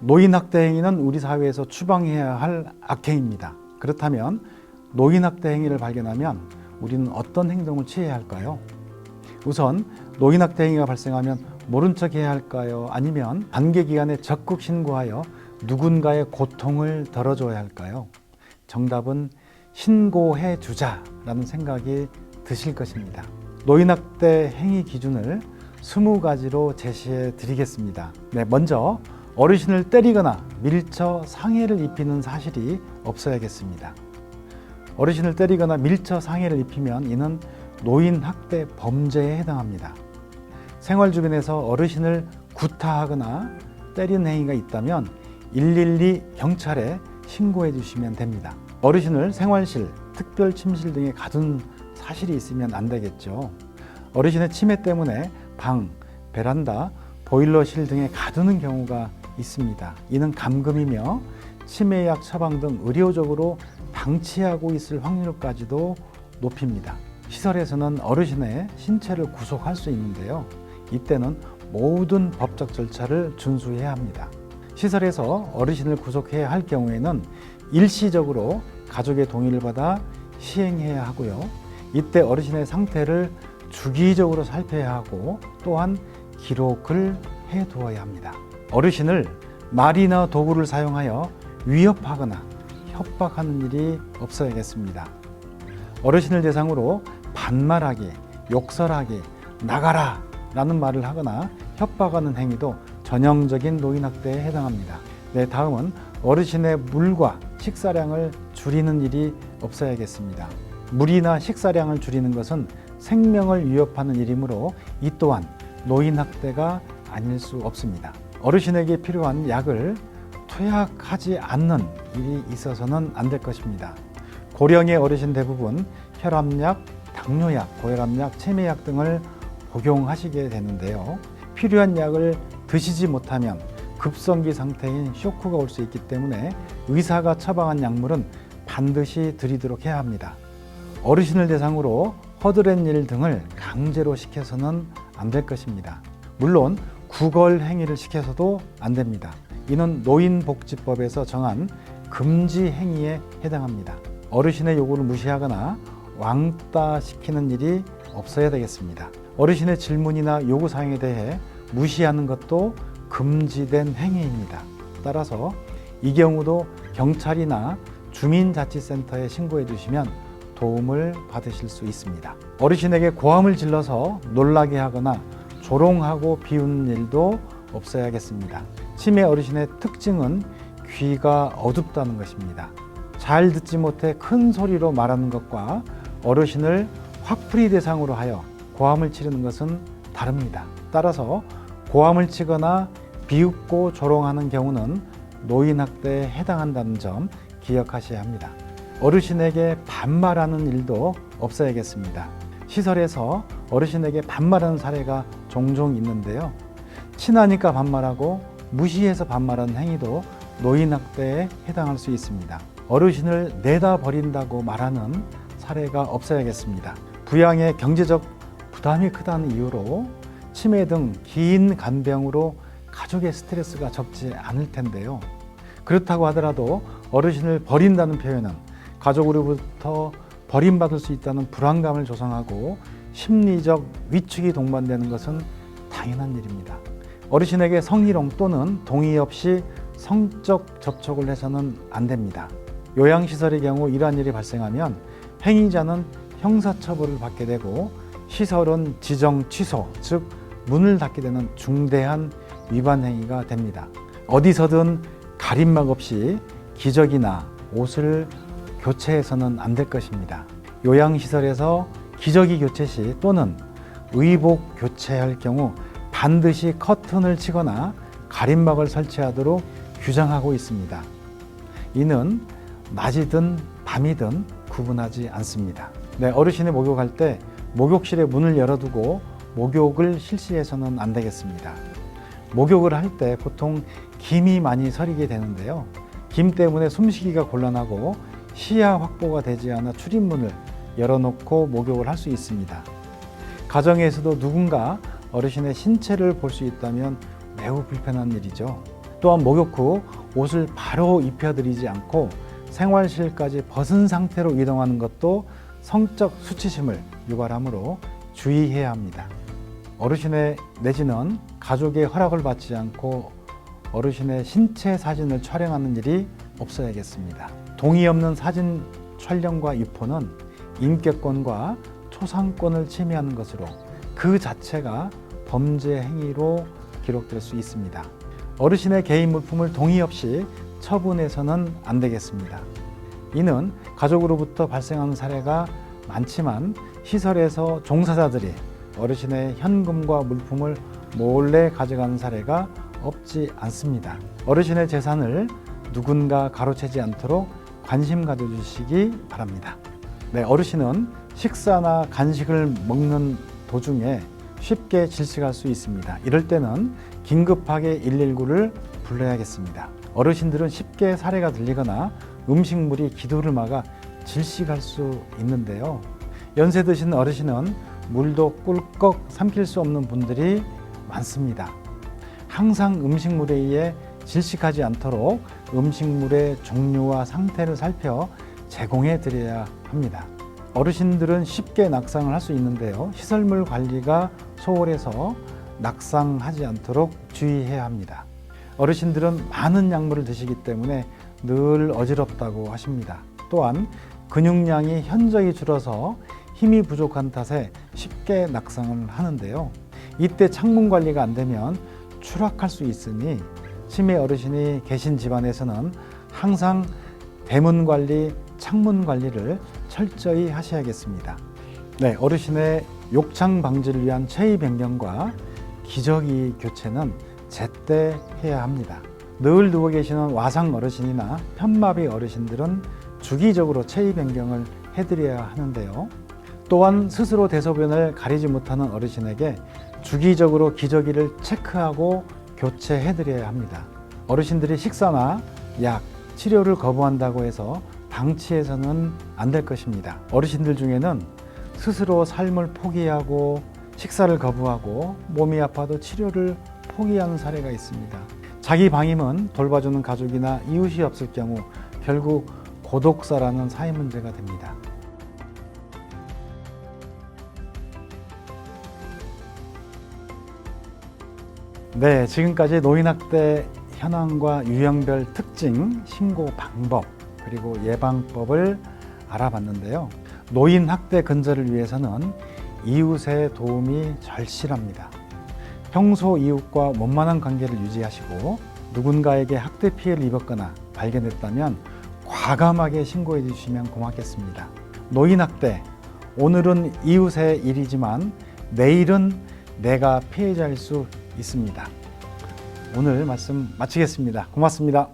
노인학대 행위는 우리 사회에서 추방해야 할 악행입니다. 그렇다면 노인학대 행위를 발견하면 우리는 어떤 행동을 취해야 할까요? 우선 노인학대 행위가 발생하면 모른 척 해야 할까요? 아니면 관계기관에 적극 신고하여 누군가의 고통을 덜어줘야 할까요? 정답은 신고해 주자라는 생각이 드실 것입니다. 노인학대 행위 기준을 20가지로 제시해 드리겠습니다. 먼저 어르신을 때리거나 밀쳐 상해를 입히는 사실이 없어야겠습니다. 어르신을 때리거나 밀쳐 상해를 입히면 이는 노인학대 범죄에 해당합니다. 생활 주변에서 어르신을 구타하거나 때린 행위가 있다면 112 경찰에 신고해 주시면 됩니다. 어르신을 생활실, 특별 침실 등에 가둔 사실이 있으면 안 되겠죠. 어르신의 치매 때문에 방, 베란다, 보일러실 등에 가두는 경우가 있습니다. 이는 감금이며 치매약 처방 등 의료적으로 방치하고 있을 확률까지도 높입니다. 시설에서는 어르신의 신체를 구속할 수 있는데요. 이때는 모든 법적 절차를 준수해야 합니다. 시설에서 어르신을 구속해야 할 경우에는 일시적으로 가족의 동의를 받아 시행해야 하고요. 이때 어르신의 상태를 주기적으로 살펴야 하고 또한 기록을 해두어야 합니다. 어르신을 말이나 도구를 사용하여 위협하거나 협박하는 일이 없어야겠습니다. 어르신을 대상으로 반말하기, 욕설하기, 나가라 라는 말을 하거나 협박하는 행위도 전형적인 노인학대에 해당합니다. 다음은 어르신의 물과 식사량을 줄이는 일이 없어야겠습니다. 물이나 식사량을 줄이는 것은 생명을 위협하는 일이므로 이 또한 노인학대가 아닐 수 없습니다. 어르신에게 필요한 약을 투약하지 않는 일이 있어서는 안 될 것입니다. 고령의 어르신 대부분 혈압약, 당뇨약, 고혈압약, 치매약 등을 복용하시게 되는데요. 필요한 약을 드시지 못하면 급성기 상태인 쇼크가 올 수 있기 때문에 의사가 처방한 약물은 반드시 드리도록 해야 합니다. 어르신을 대상으로 허드렛 일 등을 강제로 시켜서는 안 될 것입니다. 물론 구걸 행위를 시켜서도 안 됩니다. 이는 노인복지법에서 정한 금지 행위에 해당합니다. 어르신의 요구를 무시하거나 왕따시키는 일이 없어야 되겠습니다. 어르신의 질문이나 요구사항에 대해 무시하는 것도 금지된 행위입니다. 따라서 이 경우도 경찰이나 주민자치센터에 신고해 주시면 도움을 받으실 수 있습니다. 어르신에게 고함을 질러서 놀라게 하거나 조롱하고 비웃는 일도 없어야겠습니다. 치매 어르신의 특징은 귀가 어둡다는 것입니다. 잘 듣지 못해 큰 소리로 말하는 것과 어르신을 화풀이 대상으로 하여 고함을 치르는 것은 다릅니다. 따라서 고함을 치거나 비웃고 조롱하는 경우는 노인학대에 해당한다는 점 기억하셔야 합니다. 어르신에게 반말하는 일도 없어야겠습니다. 시설에서 어르신에게 반말하는 사례가 종종 있는데요. 친하니까 반말하고 무시해서 반말하는 행위도 노인학대에 해당할 수 있습니다. 어르신을 내다 버린다고 말하는 사례가 없어야겠습니다. 부양의 경제적 부담이 크다는 이유로 치매 등 긴 간병으로 가족의 스트레스가 적지 않을 텐데요. 그렇다고 하더라도 어르신을 버린다는 표현은 가족으로부터 버림받을 수 있다는 불안감을 조성하고 심리적 위축이 동반되는 것은 당연한 일입니다. 어르신에게 성희롱 또는 동의 없이 성적 접촉을 해서는 안 됩니다. 요양시설의 경우 이러한 일이 발생하면 행위자는 형사처벌을 받게 되고 시설은 지정 취소, 즉 문을 닫게 되는 중대한 위반 행위가 됩니다. 어디서든 가림막 없이 기저귀나 옷을 교체해서는 안 될 것입니다. 요양시설에서 기저귀 교체 시 또는 의복 교체할 경우 반드시 커튼을 치거나 가림막을 설치하도록 규정하고 있습니다. 이는 낮이든 밤이든 구분하지 않습니다. 어르신이 목욕할 때 목욕실의 문을 열어두고 목욕을 실시해서는 안 되겠습니다. 목욕을 할 때 보통 김이 많이 서리게 되는데요. 김 때문에 숨쉬기가 곤란하고 시야 확보가 되지 않아 출입문을 열어놓고 목욕을 할 수 있습니다. 가정에서도 누군가 어르신의 신체를 볼 수 있다면 매우 불편한 일이죠. 또한 목욕 후 옷을 바로 입혀드리지 않고 생활실까지 벗은 상태로 이동하는 것도 성적 수치심을 유발하므로 주의해야 합니다. 어르신의 내지는 가족의 허락을 받지 않고 어르신의 신체 사진을 촬영하는 일이 없어야겠습니다. 동의 없는 사진 촬영과 유포는 인격권과 초상권을 침해하는 것으로 그 자체가 범죄 행위로 기록될 수 있습니다. 어르신의 개인 물품을 동의 없이 처분해서는 안 되겠습니다. 이는 가족으로부터 발생하는 사례가 많지만 시설에서 종사자들이 어르신의 현금과 물품을 몰래 가져가는 사례가 없지 않습니다. 어르신의 재산을 누군가 가로채지 않도록 관심 가져주시기 바랍니다. 네, 어르신은 식사나 간식을 먹는 도중에 쉽게 질식할 수 있습니다. 이럴 때는 긴급하게 119를 불러야겠습니다. 어르신들은 쉽게 사례가 들리거나 음식물이 기도를 막아 질식할 수 있는데요. 연세 드신 어르신은 물도 꿀꺽 삼킬 수 없는 분들이 많습니다. 항상 음식물에 의해 질식하지 않도록 음식물의 종류와 상태를 살펴 제공해 드려야 합니다. 어르신들은 쉽게 낙상을 할 수 있는데요. 시설물 관리가 소홀해서 낙상하지 않도록 주의해야 합니다. 어르신들은 많은 약물을 드시기 때문에 늘 어지럽다고 하십니다. 또한 근육량이 현저히 줄어서 힘이 부족한 탓에 쉽게 낙상을 하는데요. 이때 창문 관리가 안 되면 추락할 수 있으니 치매 어르신이 계신 집안에서는 항상 대문 관리, 창문 관리를 철저히 하셔야겠습니다. 네, 어르신의 욕창 방지를 위한 체위 변경과 기저귀 교체는 제때 해야 합니다. 늘 누워 계시는 와상 어르신이나 편마비 어르신들은 주기적으로 체위 변경을 해드려야 하는데요. 또한 스스로 대소변을 가리지 못하는 어르신에게 주기적으로 기저귀를 체크하고 교체해드려야 합니다. 어르신들이 식사나 약, 치료를 거부한다고 해서 방치해서는 안 될 것입니다. 어르신들 중에는 스스로 삶을 포기하고 식사를 거부하고 몸이 아파도 치료를 포기하는 사례가 있습니다. 자기 방임은 돌봐주는 가족이나 이웃이 없을 경우 결국 고독사라는 사회 문제가 됩니다. 네, 지금까지 노인학대 현황과 유형별 특징, 신고 방법, 그리고 예방법을 알아봤는데요. 노인학대 근절을 위해서는 이웃의 도움이 절실합니다. 평소 이웃과 원만한 관계를 유지하시고 누군가에게 학대 피해를 입었거나 발견했다면 과감하게 신고해 주시면 고맙겠습니다. 노인학대, 오늘은 이웃의 일이지만 내일은 내가 피해자일 수 있습니다. 오늘 말씀 마치겠습니다. 고맙습니다.